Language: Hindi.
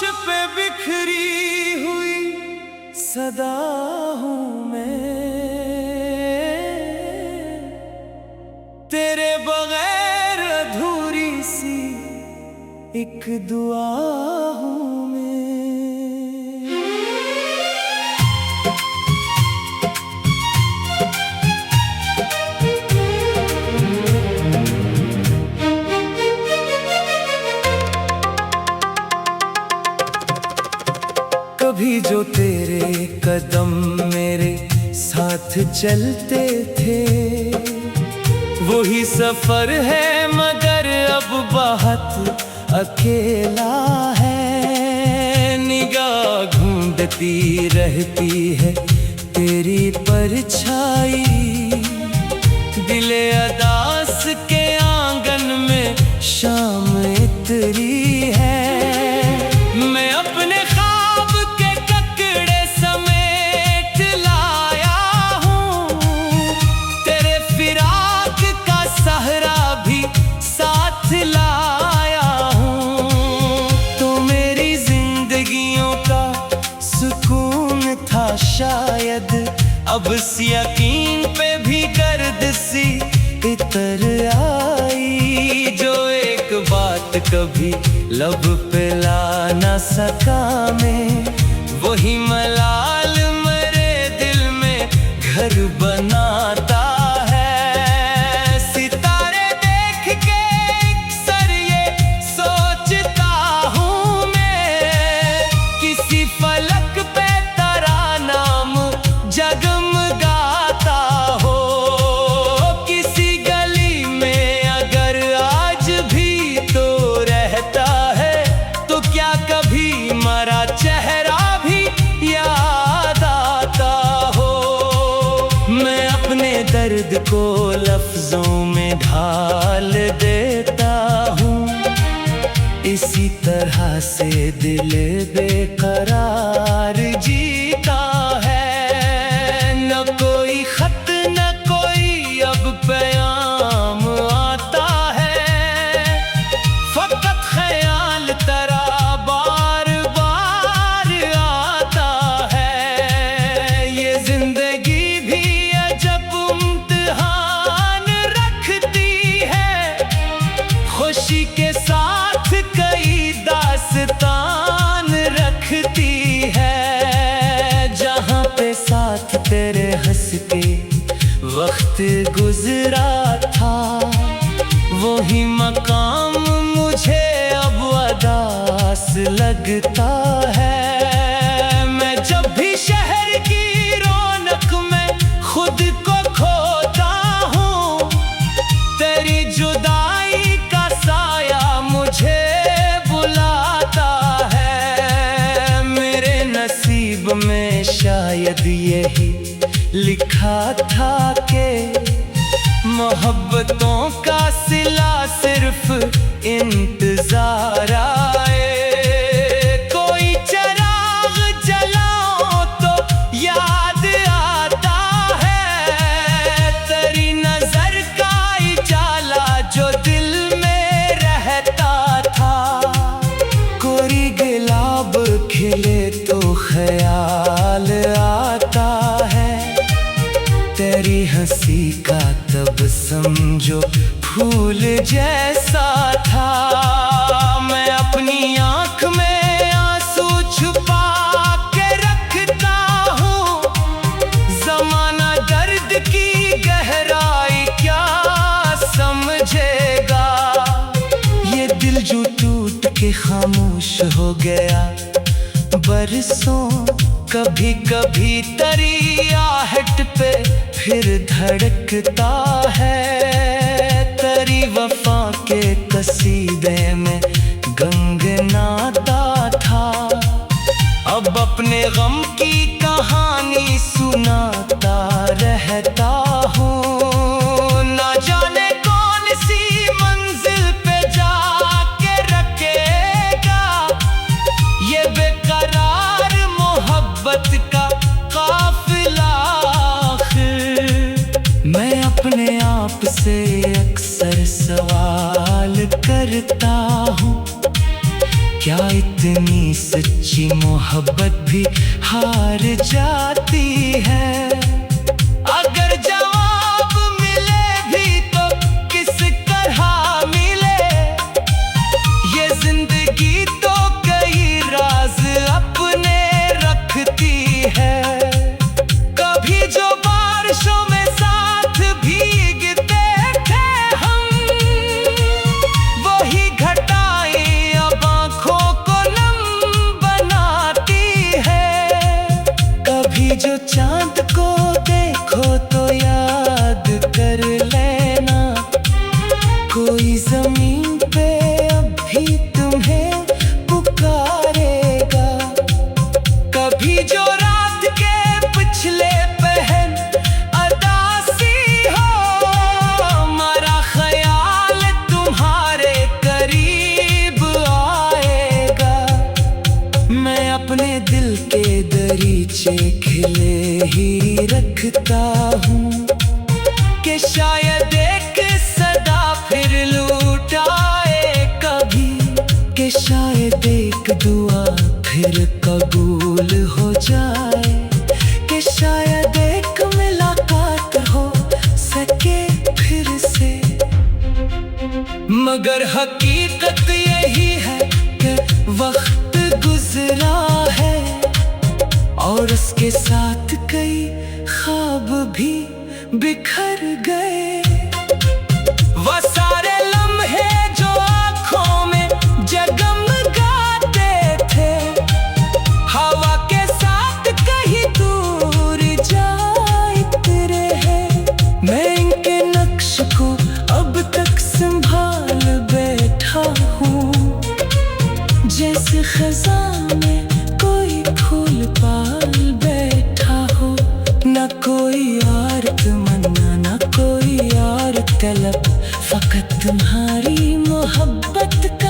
पे बिखरी हुई सदा हूँ मैं, तेरे बगैर अधूरी सी एक दुआ हूँ मैं। कभी जो तेरे कदम मेरे साथ चलते थे, वही सफर है मगर अब बहुत अकेला है। निगाह ढूंढती रहती है तेरी परछाई, दिले अदास के आंगन में शाम इतरी है। मैं अपने ख्वाब के ककड़े समेट लाया हूँ, तेरे फिराक का सहरा भी साथ लाया हूँ। तो मेरी जिंदगियों का सुकून था शायद, अब इस यकीन पे भी गर्द सी इतर आई। जो एक बात कभी लब पे ला ना सका मैं, वही मलाल मेरे दिल में घर बनाता है। सितारे देख के अक्सर ये सोचता हूँ मैं, किसी फलक पे तेरा नाम जगमगाता हो। किसी गली में अगर आज भी तो रहता है, तो क्या कभी मरा चेहरा भी याद आता हो। मैं अपने दर्द को लफ्जों में ढाल देता हूँ, इसी तरह से दिल बेकरार जीता है। न कोई खत न कोई अब पैगाम आता है, फकत ख्याल तेरा बार बार आता है। ये जिंदगी भी अजब इम्तिहान रखती है, खुशी के साथ कई दास्तान रखती है। जहाँ पे साथ तेरे हंस के वक्त गुजरा था, वही मकाम मुझे अब उदास लगता है। मैं जब भी शहर की रौनक में खुद को खोता हूँ, तेरी जुदाई का साया मुझे बुलाता है। मेरे नसीब में शायद यही लिखा था कि मोहब्बतों का सिला सिर्फ इंतजार आए। कोई चिराग जलाओ तो याद आता है, तेरी नजर का उजाला जो दिल में रहता था। कोई गुलाब खिले तो ख्याल आता है, तेरी हंसी का तब समझो फूल जैसा था। मैं अपनी आँख में आंसू छुपा के रखता हूँ, जमाना दर्द की गहराई क्या समझेगा। ये दिल जो टूट के खामोश हो गया बरसों, कभी कभी तेरी आहट पे फिर धड़कता है। तेरी वफा के कसीदे में गंगनाता था, अब अपने गम की कहानी सुनाता रहता हूँ। ना जाने कौन सी मंजिल पे जाके रखेगा ये बेकरार मोहब्बत का काफिला। मैं अपने आप से अक्सर सवाल करता हूँ, क्या इतनी सच्ची मोहब्बत भी हार जाती है? अगर जवाब मिले भी तो किस तरह मिले? ये जिंदगी तो कई राज अपने रखती है। कभी जो बारिशों में साथ भीगते थे हम, वही घटाएं अब आँखों को नम बनाती है। कभी जो चांद को देखो तो याद कर लेना, कोई जमीन पे अभी तुम्हें पुकारेगा। कभी जो रात के पिछले पहर अदासी हो, हमारा ख्याल तुम्हारे करीब आएगा। मैं अपने दिल के दरीचे खिले ही रखता हूँ कि शायद एक सदा फिर लौट आए कभी, कि शायद एक दुआ फिर कबूल हो जाए, कि शायद एक मुलाकात हो सके फिर से। मगर हकीकत यही है कि वक्त गुजरा है और उसके साथ कई ख्वाब भी बिखर गए। वो सारे लम्हे जो आँखों में जगमगाते थे, हवा के साथ कहीं दूर जाते रहे। मैं इनके नक्श को अब तक संभाल बैठा हूँ, जैसे खज़ां में कोई फूल पाल बैठा हो। न कोई और तमन्ना, न कोई और तलब, फकत तुम्हारी मोहब्बत का